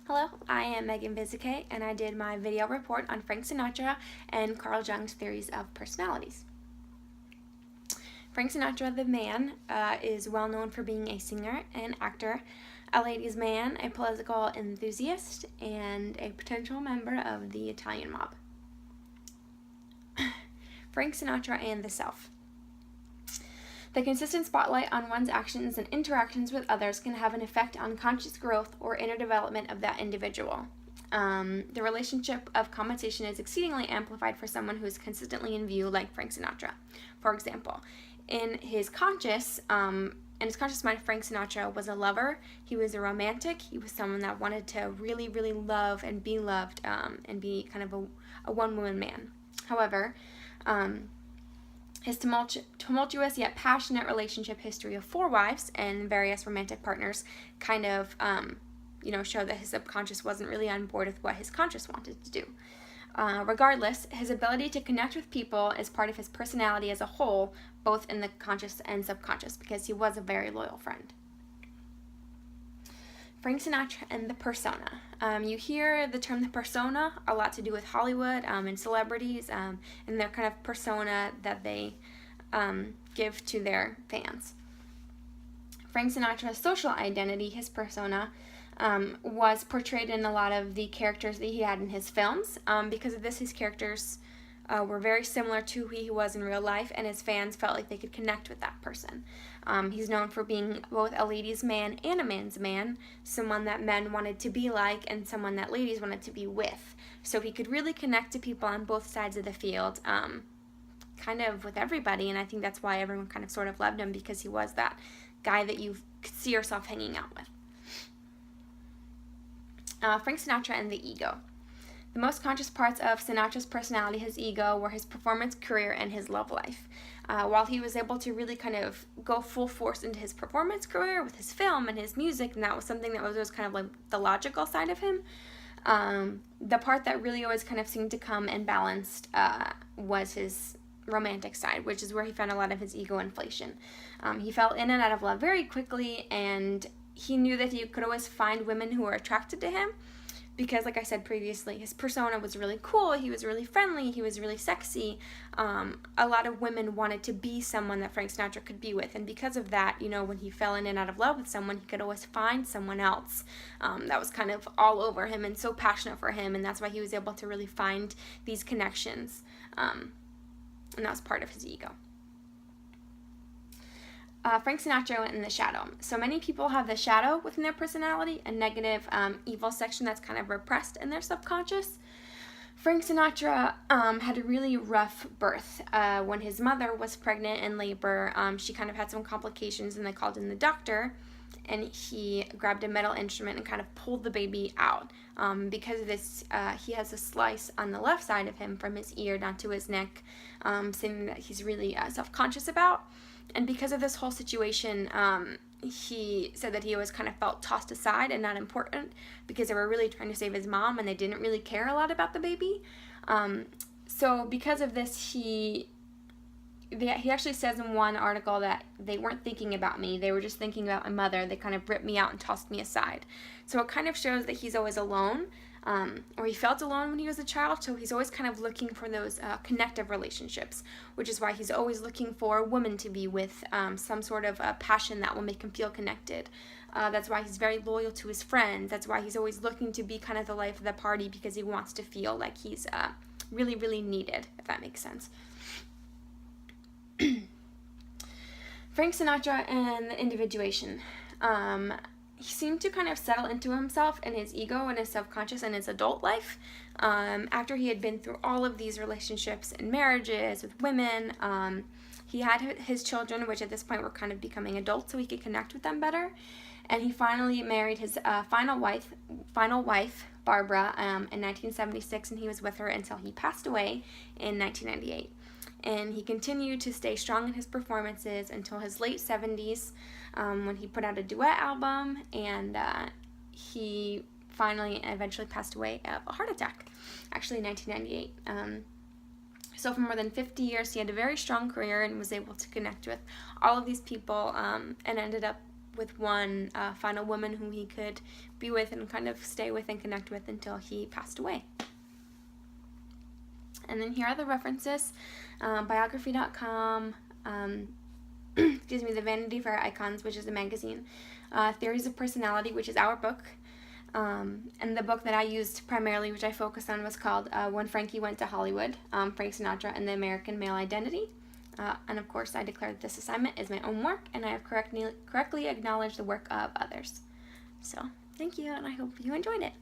Hello, I am Megan Vizicate, and I did my video report on Frank Sinatra and Carl Jung's theories of personalities. Frank Sinatra, the man, is well known for being a singer and actor, a ladies' man, a political enthusiast, and a potential member of the Italian mob. Frank Sinatra and the Self. The consistent spotlight on one's actions and interactions with others can have an effect on conscious growth or inner development of that individual. The relationship of compensation is exceedingly amplified for someone who is consistently in view, like Frank Sinatra. For example, in his conscious mind, Frank Sinatra was a lover. He was a romantic. He was someone that wanted to really, really love and be loved, and be kind of a one-woman man. However, his tumultuous yet passionate relationship history of 4 wives and various romantic partners kind of, show that his subconscious wasn't really on board with what his conscious wanted to do. Regardless, his ability to connect with people is part of his personality as a whole, both in the conscious and subconscious, because he was a very loyal friend. Frank Sinatra and the persona. You hear the term the persona a lot to do with Hollywood and celebrities and their kind of persona that they give to their fans. Frank Sinatra's social identity, his persona, was portrayed in a lot of the characters that he had in his films. Because of this, his characters were very similar to who he was in real life, and his fans felt like they could connect with that person. He's known for being both a ladies' man and a man's man, someone that men wanted to be like and someone that ladies wanted to be with. So he could really connect to people on both sides of the field, kind of with everybody, and I think that's why everyone kind of sort of loved him, because he was that guy that you could see yourself hanging out with. Frank Sinatra and the ego. The most conscious parts of Sinatra's personality, his ego, were his performance career and his love life. While he was able to really kind of go full force into his performance career with his film and his music, and that was something that was kind of like the logical side of him, the part that really always kind of seemed to come and balanced was his romantic side, which is where he found a lot of his ego inflation. He fell in and out of love very quickly, and he knew that he could always find women who were attracted to him because, like I said previously, his persona was really cool, he was really friendly, he was really sexy. A lot of women wanted to be someone that Frank Sinatra could be with, and because of that, when he fell in and out of love with someone, he could always find someone else that was kind of all over him and so passionate for him, and that's why he was able to really find these connections, and that was part of his ego. Frank Sinatra in the shadow. So many people have the shadow within their personality, a negative, evil section that's kind of repressed in their subconscious. Frank Sinatra had a really rough birth. When his mother was pregnant in labor, she kind of had some complications, and they called in the doctor, and he grabbed a metal instrument and kind of pulled the baby out. Because of this, he has a slice on the left side of him from his ear down to his neck, something that he's really self-conscious about. And because of this whole situation, he said that he always kind of felt tossed aside and not important because they were really trying to save his mom and they didn't really care a lot about the baby. So because of this, he actually says in one article that they weren't thinking about me, they were just thinking about my mother. They kind of ripped me out and tossed me aside. So it kind of shows that he's always alone, or he felt alone when he was a child, so he's always kind of looking for those connective relationships, which is why he's always looking for a woman to be with, some sort of passion that will make him feel connected. That's why he's very loyal to his friends. That's why he's always looking to be kind of the life of the party, because he wants to feel like he's really, really needed, if that makes sense. Frank Sinatra and the individuation. He seemed to kind of settle into himself and his ego and his subconscious in his adult life. After he had been through all of these relationships and marriages with women, he had his children, which at this point were kind of becoming adults, so he could connect with them better. And he finally married his final wife, Barbara, in 1976, and he was with her until he passed away in 1998. And he continued to stay strong in his performances until his late 70s, when he put out a duet album, and he finally eventually passed away of a heart attack, actually in 1998. So for more than 50 years, he had a very strong career and was able to connect with all of these people, and ended up with one final woman whom he could be with and kind of stay with and connect with until he passed away. And then here are the references: biography.com, excuse me, the Vanity Fair Icons, which is a magazine, Theories of Personality, which is our book, and the book that I used primarily, which I focused on, was called When Frankie Went to Hollywood, Frank Sinatra and the American Male Identity. And of course, I declare that this assignment is my own work, and I have correctly acknowledged the work of others. So, thank you, and I hope you enjoyed it.